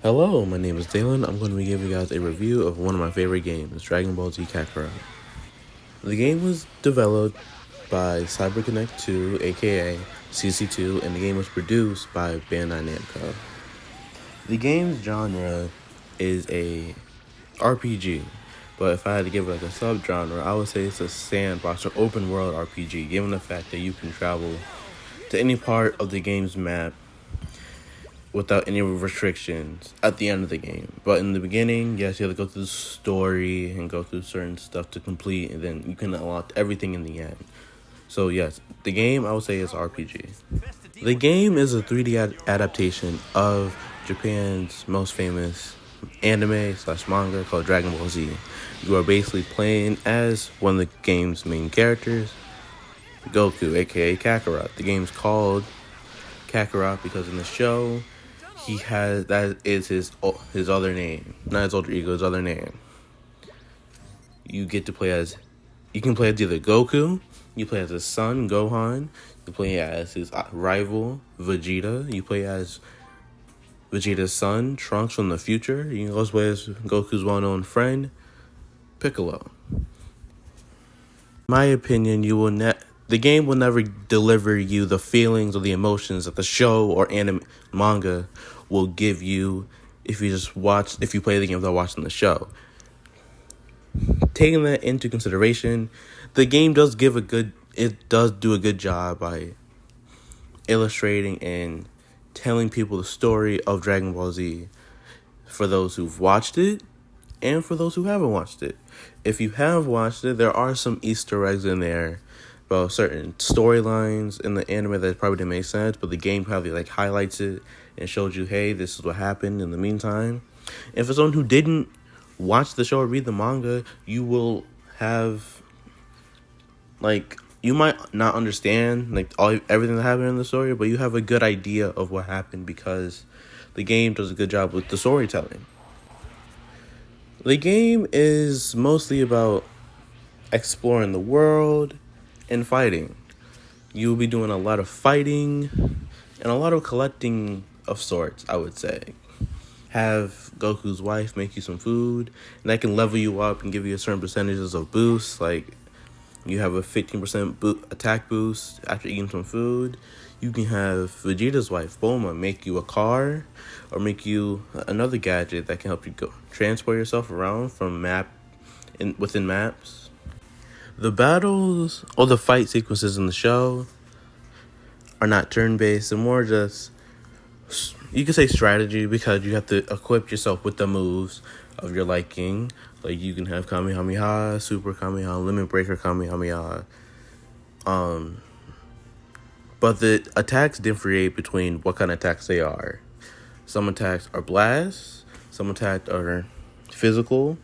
Hello, my name is Dalen. I'm going to be giving you guys a review of one of my favorite games, Dragon Ball Z Kakarot. The game was developed by CyberConnect 2, aka CC2, and the game was produced by Bandai Namco. The game's genre is a RPG, but if I had to give it like a subgenre, I would say it's a sandbox or open world RPG, given the fact that you can travel to any part of the game's map without any restrictions at the end of the game. But in the beginning, yes, you have to go through the story and go through certain stuff to complete, and then you can unlock everything in the end. So yes, the game I would say is RPG. The game is a 3D adaptation of Japan's most famous anime slash manga called Dragon Ball Z. You are basically playing as one of the game's main characters, Goku, aka Kakarot. The game's called Kakarot because in the show, he has that is his other name, not his alter ego, his other name. You get to play as, you can play as either Goku, you play as his son Gohan, you play as his rival Vegeta, you play as Vegeta's son Trunks from the future, you can also play as Goku's well-known friend Piccolo. In my opinion, the game will never deliver you the feelings or the emotions that the show or manga will give you if you play the game without watching the show. Taking that into consideration, the game does do a good job by illustrating and telling people the story of Dragon Ball Z for those who've watched it and for those who haven't watched it. If you have watched it, there are some Easter eggs in there about certain storylines in the anime that probably didn't make sense, but the game probably highlights it and shows you, hey, this is what happened in the meantime. And for someone who didn't watch the show or read the manga, you will have you might not understand everything that happened in the story, but you have a good idea of what happened because the game does a good job with the storytelling. The game is mostly about exploring the world and fighting. You'll be doing a lot of fighting and a lot of collecting of sorts, I would say. Have Goku's wife make you some food, and that can level you up and give you a certain percentages of boosts. Like, you have a 15% attack boost after eating some food. You can have Vegeta's wife, Bulma, make you a car or make you another gadget that can help you transport yourself around from within maps. The battles or the fight sequences in the show are not turn-based. They're more just, you could say strategy, because you have to equip yourself with the moves of your liking. Like, you can have Kamehameha, Super Kamehameha, Limit Breaker Kamehameha. But the attacks differentiate between what kind of attacks they are. Some attacks are blasts, some attacks are physical,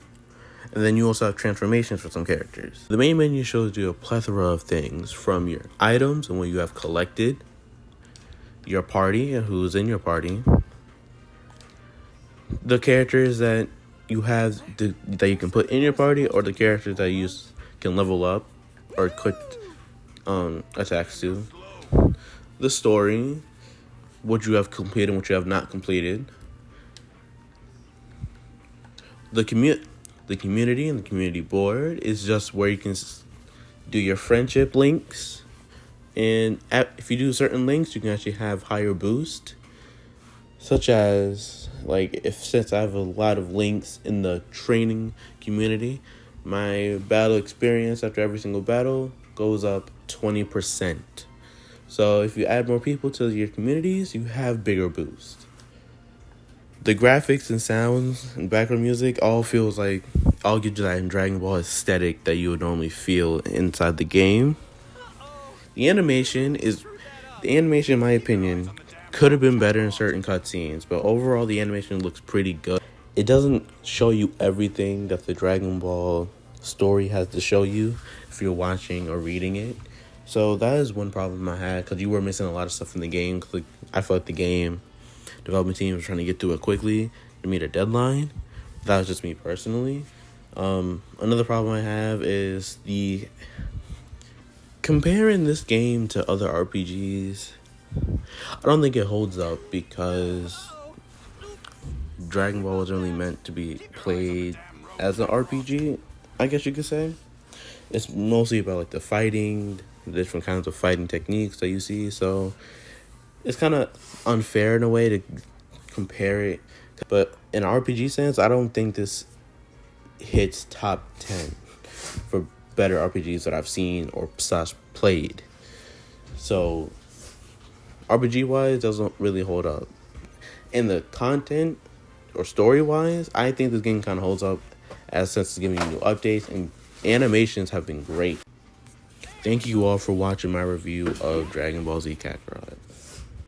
and then you also have transformations for some characters. The main menu shows you a plethora of things, from your items and what you have collected, your party and who's in your party, the characters that you have that you can put in your party, or the characters that you can level up or quit attacks to, the story, what you have completed and what you have not completed, the community and the community board is just where you can do your friendship links, and if you do certain links, you can actually have higher boost, such as since I have a lot of links in the training community, my battle experience after every single battle goes up 20%. So if you add more people to your communities, you have bigger boost. The graphics and sounds and background music all gives you that Dragon Ball aesthetic that you would normally feel inside the game. The animation, in my opinion, could have been better in certain cutscenes, but overall the animation looks pretty good. It doesn't show you everything that the Dragon Ball story has to show you if you're watching or reading it. So that is one problem I had, because you were missing a lot of stuff in the game. I felt like the game development team was trying to get through it quickly to meet a deadline. That was just me personally. Another problem I have is comparing this game to other RPGs. I don't think it holds up, because Dragon Ball wasn't really meant to be played as an RPG, I guess you could say. It's mostly about like the fighting, the different kinds of fighting techniques that you see. So it's kind of unfair in a way to compare it. But in RPG sense, I don't think this hits top 10 for better RPGs that I've seen or slash played. So RPG wise doesn't really hold up. In the content or story wise, I think this game kind of holds up, as since it's giving you new updates, and animations have been great. Thank you all for watching my review of Dragon Ball Z Kakarot.